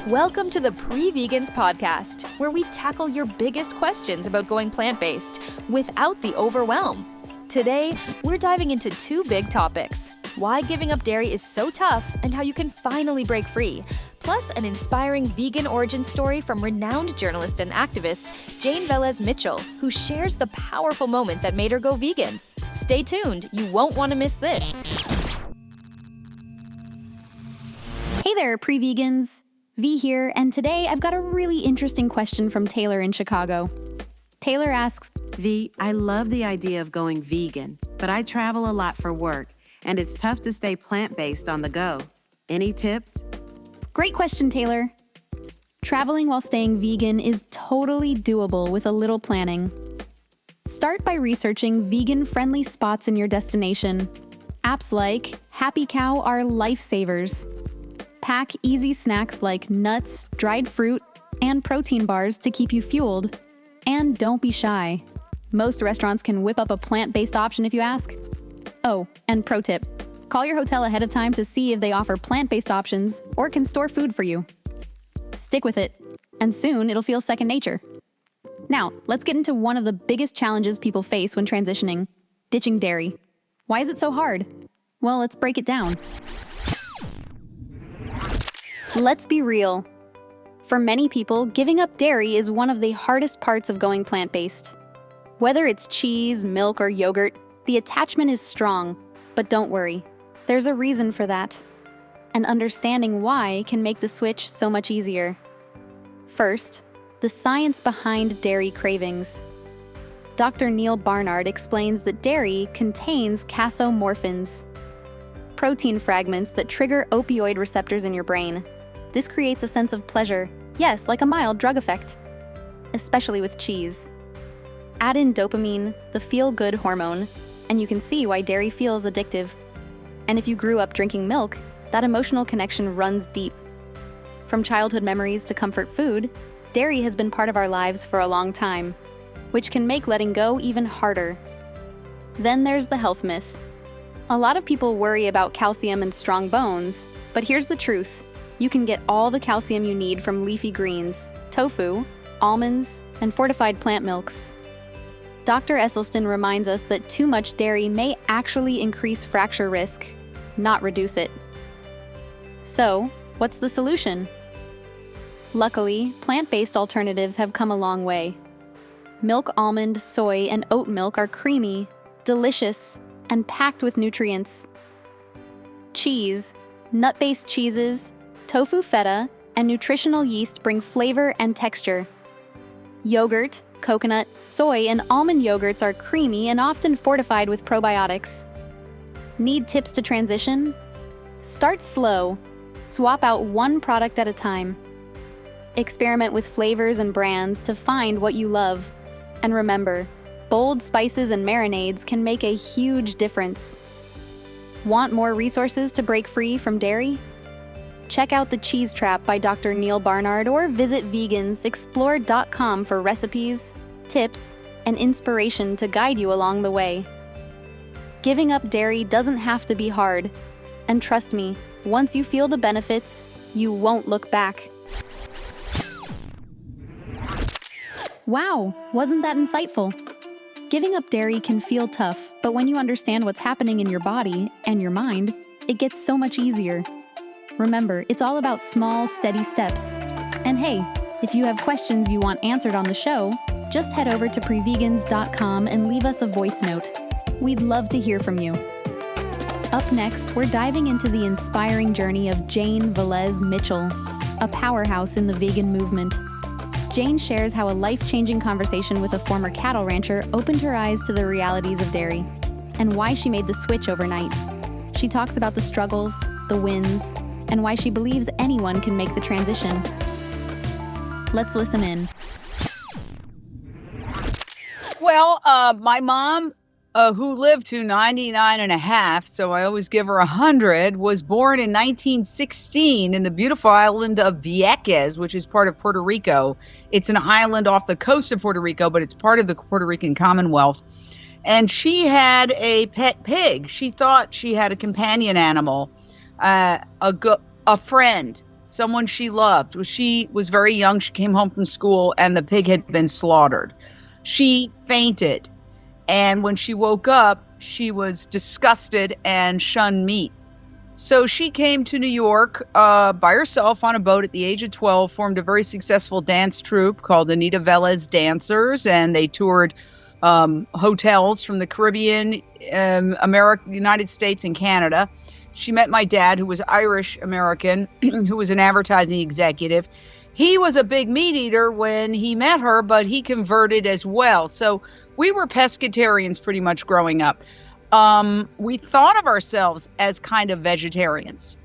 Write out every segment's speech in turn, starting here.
Welcome to the Pre-Vegans Podcast, where we tackle your biggest questions about going plant-based without the overwhelm. Today, we're diving into two big topics: why giving up dairy is so tough and how you can finally break free, plus an inspiring vegan origin story from renowned journalist and activist Jane Velez-Mitchell, who shares the powerful moment that made her go vegan. Stay tuned, you won't want to miss this. Hey there, pre-vegans. V here, and today I've got a really interesting question from Taylor in Chicago. Taylor asks, V, I love the idea of going vegan, but I travel a lot for work, and it's tough to stay plant-based on the go. Any tips? Great question, Taylor. Traveling while staying vegan is totally doable with a little planning. Start by researching vegan-friendly spots in your destination. Apps like Happy Cow are lifesavers. Pack easy snacks like nuts, dried fruit, and protein bars to keep you fueled. And don't be shy. Most restaurants can whip up a plant-based option if you ask. Oh, and pro tip, call your hotel ahead of time to see if they offer plant-based options or can store food for you. Stick with it, and soon it'll feel second nature. Now, let's get into one of the biggest challenges people face when transitioning: ditching dairy. Why is it so hard? Well, let's break it down. Let's be real. For many people, giving up dairy is one of the hardest parts of going plant-based. Whether it's cheese, milk, or yogurt, the attachment is strong. But don't worry, there's a reason for that. And understanding why can make the switch so much easier. First, the science behind dairy cravings. Dr. Neil Barnard explains that dairy contains casomorphins, protein fragments that trigger opioid receptors in your brain. This creates a sense of pleasure, yes, like a mild drug effect, especially with cheese. Add in dopamine, the feel-good hormone, and you can see why dairy feels addictive. And if you grew up drinking milk, that emotional connection runs deep. From childhood memories to comfort food, dairy has been part of our lives for a long time, which can make letting go even harder. Then there's the health myth. A lot of people worry about calcium and strong bones, but here's the truth. You can get all the calcium you need from leafy greens, tofu, almonds, and fortified plant milks. Dr. Esselstyn reminds us that too much dairy may actually increase fracture risk, not reduce it. So, what's the solution? Luckily, plant-based alternatives have come a long way. Milk almond, soy, and oat milk are creamy, delicious, and packed with nutrients. Cheese, nut-based cheeses, tofu feta, and nutritional yeast bring flavor and texture. Yogurt, coconut, soy, and almond yogurts are creamy and often fortified with probiotics. Need tips to transition? Start slow. Swap out one product at a time. Experiment with flavors and brands to find what you love. And remember, bold spices and marinades can make a huge difference. Want more resources to break free from dairy? Check out The Cheese Trap by Dr. Neil Barnard or visit vegansexplore.com for recipes, tips, and inspiration to guide you along the way. Giving up dairy doesn't have to be hard. And trust me, once you feel the benefits, you won't look back. Wow, wasn't that insightful? Giving up dairy can feel tough, but when you understand what's happening in your body and your mind, it gets so much easier. Remember, it's all about small, steady steps. And hey, if you have questions you want answered on the show, just head over to prevegans.com and leave us a voice note. We'd love to hear from you. Up next, we're diving into the inspiring journey of Jane Velez-Mitchell, a powerhouse in the vegan movement. Jane shares how a life-changing conversation with a former cattle rancher opened her eyes to the realities of dairy, and why she made the switch overnight. She talks about the struggles, the wins, and why she believes anyone can make the transition. Let's listen in. Well, my mom, who lived to 99 and a half, so I always give her 100, was born in 1916 in the beautiful island of Vieques, which is part of Puerto Rico. It's an island off the coast of Puerto Rico, but it's part of the Puerto Rican Commonwealth. And she had a pet pig. She thought she had a companion animal, a friend. someone she loved. She was very young. She came home from school and the pig had been slaughtered. She fainted. And when she woke up, she was disgusted and shunned meat. So she came to New York by herself on a boat at the age of 12, formed a very successful dance troupe called the Jane Velez Dancers, and they toured hotels from the Caribbean, America, United States, and Canada. She met my dad, who was Irish American, who was an advertising executive. He was a big meat eater when he met her, but he converted as well. So we were pescatarians pretty much growing up. We thought of ourselves as kind of vegetarians.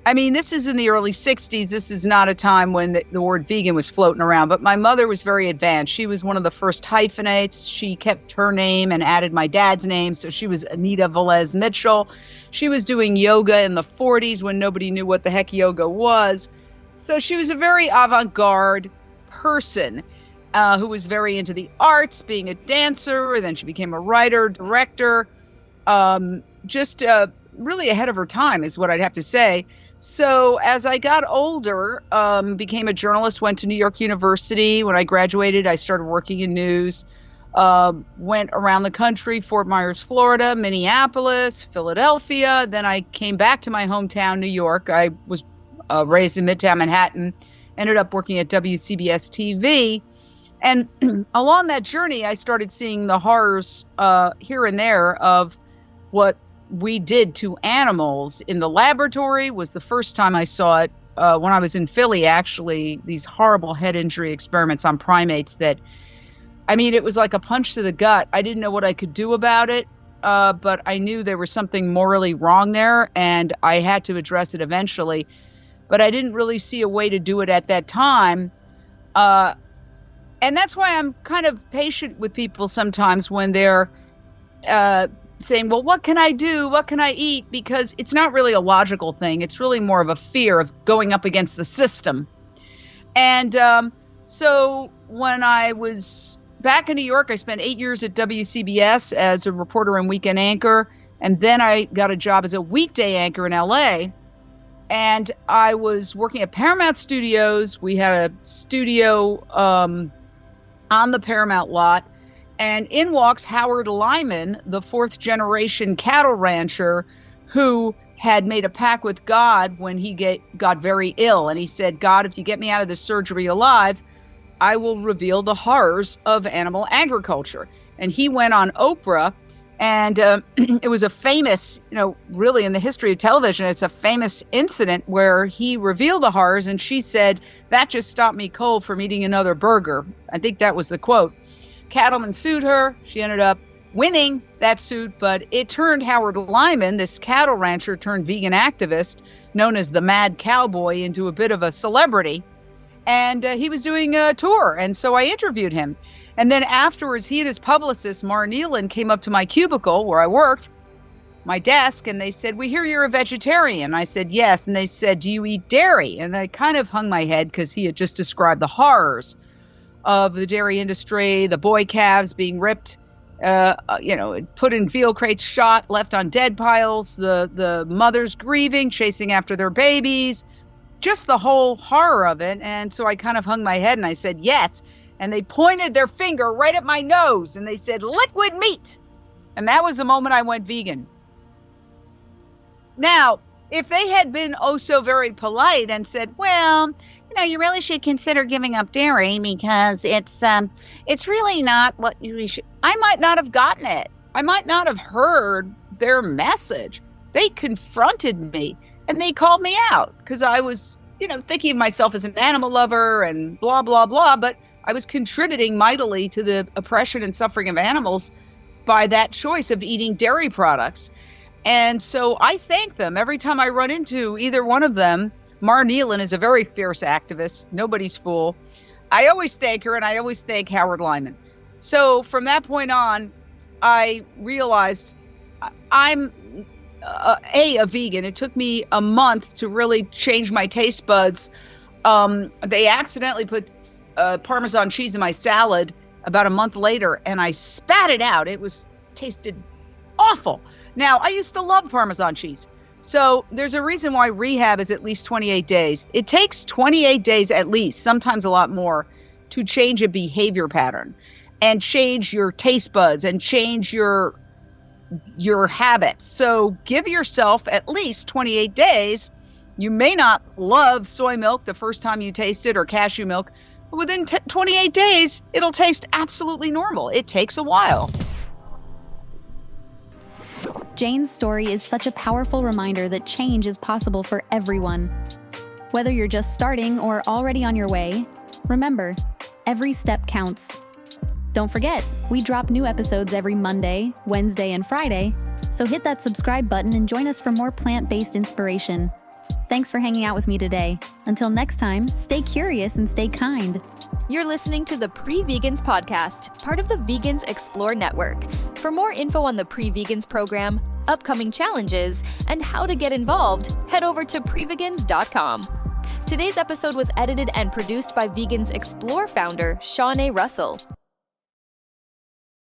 I mean, this is in the early 60s. This is not a time when the word vegan was floating around, but my mother was very advanced. She was one of the first hyphenates. She kept her name and added my dad's name. So she was Jane Velez-Mitchell. She was doing yoga in the 40s when nobody knew what the heck yoga was. So she was a very avant-garde person who was very into the arts, being a dancer. Then she became a writer, director, really ahead of her time is what I'd have to say. So as I got older, became a journalist, went to New York University. When I graduated, I started working in news, went around the country, Fort Myers, Florida, Minneapolis, Philadelphia. Then I came back to my hometown, New York. I was raised in Midtown Manhattan, ended up working at WCBS TV. And along that journey, I started seeing the horrors here and there of what we did to animals in the laboratory. Was the first time I saw it when I was in Philly, actually, these horrible head injury experiments on primates that, I mean, it was like a punch to the gut. I didn't know what I could do about it, but I knew there was something morally wrong there, and I had to address it eventually. But I didn't really see a way to do it at that time. And that's why I'm kind of patient with people sometimes when they're saying, well, what can I do? What can I eat? Because it's not really a logical thing. It's really more of a fear of going up against the system. And so when I was back in New York, I spent 8 years at WCBS as a reporter and weekend anchor. And then I got a job as a weekday anchor in LA. And I was working at Paramount Studios. We had a studio on the Paramount lot. And in walks Howard Lyman, the fourth generation cattle rancher who had made a pact with God when he got very ill. And he said, God, if you get me out of this surgery alive, I will reveal the horrors of animal agriculture. And he went on Oprah, and it was a famous, really in the history of television, it's a famous incident where he revealed the horrors. And she said, that just stopped me cold from eating another burger. I think that was the quote. Cattlemen sued her. She ended up winning that suit, but it turned Howard Lyman, this cattle rancher turned vegan activist, known as the Mad Cowboy, into a bit of a celebrity. And he was doing a tour, and so I interviewed him. And then afterwards, he and his publicist, Mar Nealon, came up to my cubicle where I worked, my desk, and they said, we hear you're a vegetarian. I said, yes. And they said, do you eat dairy? And I kind of hung my head because he had just described the horrors of the dairy industry, the boy calves being ripped, put in veal crates, shot, left on dead piles, the mothers grieving, chasing after their babies, just the whole horror of it. And so I kind of hung my head and I said, yes. And they pointed their finger right at my nose and they said, liquid meat. And that was the moment I went vegan. Now, if they had been oh so very polite and said, well, you really should consider giving up dairy because it's really not what you should, I might not have gotten it. I might not have heard their message. They confronted me and they called me out because I was, thinking of myself as an animal lover and blah, blah, blah. But I was contributing mightily to the oppression and suffering of animals by that choice of eating dairy products. And so I thank them every time I run into either one of them. Mar Nealon is a very fierce activist, nobody's fool. I always thank her, and I always thank Howard Lyman. So from that point on, I realized I'm a vegan. It took me a month to really change my taste buds. They accidentally put Parmesan cheese in my salad about a month later, and I spat it out. It tasted awful. Now, I used to love Parmesan cheese. So there's a reason why rehab is at least 28 days. It takes 28 days at least, sometimes a lot more, to change a behavior pattern and change your taste buds and change your habits. So give yourself at least 28 days. You may not love soy milk the first time you taste it or cashew milk, but within 28 days, it'll taste absolutely normal. It takes a while. Jane's story is such a powerful reminder that change is possible for everyone. Whether you're just starting or already on your way, remember, every step counts. Don't forget, we drop new episodes every Monday, Wednesday, and Friday, so hit that subscribe button and join us for more plant-based inspiration. Thanks for hanging out with me today. Until next time, stay curious and stay kind. You're listening to the Pre-Vegans Podcast, part of the Vegans Explore Network. For more info on the Pre-Vegans program, upcoming challenges, and how to get involved, head over to prevegans.com. Today's episode was edited and produced by Vegans Explore founder Shawnee Russell.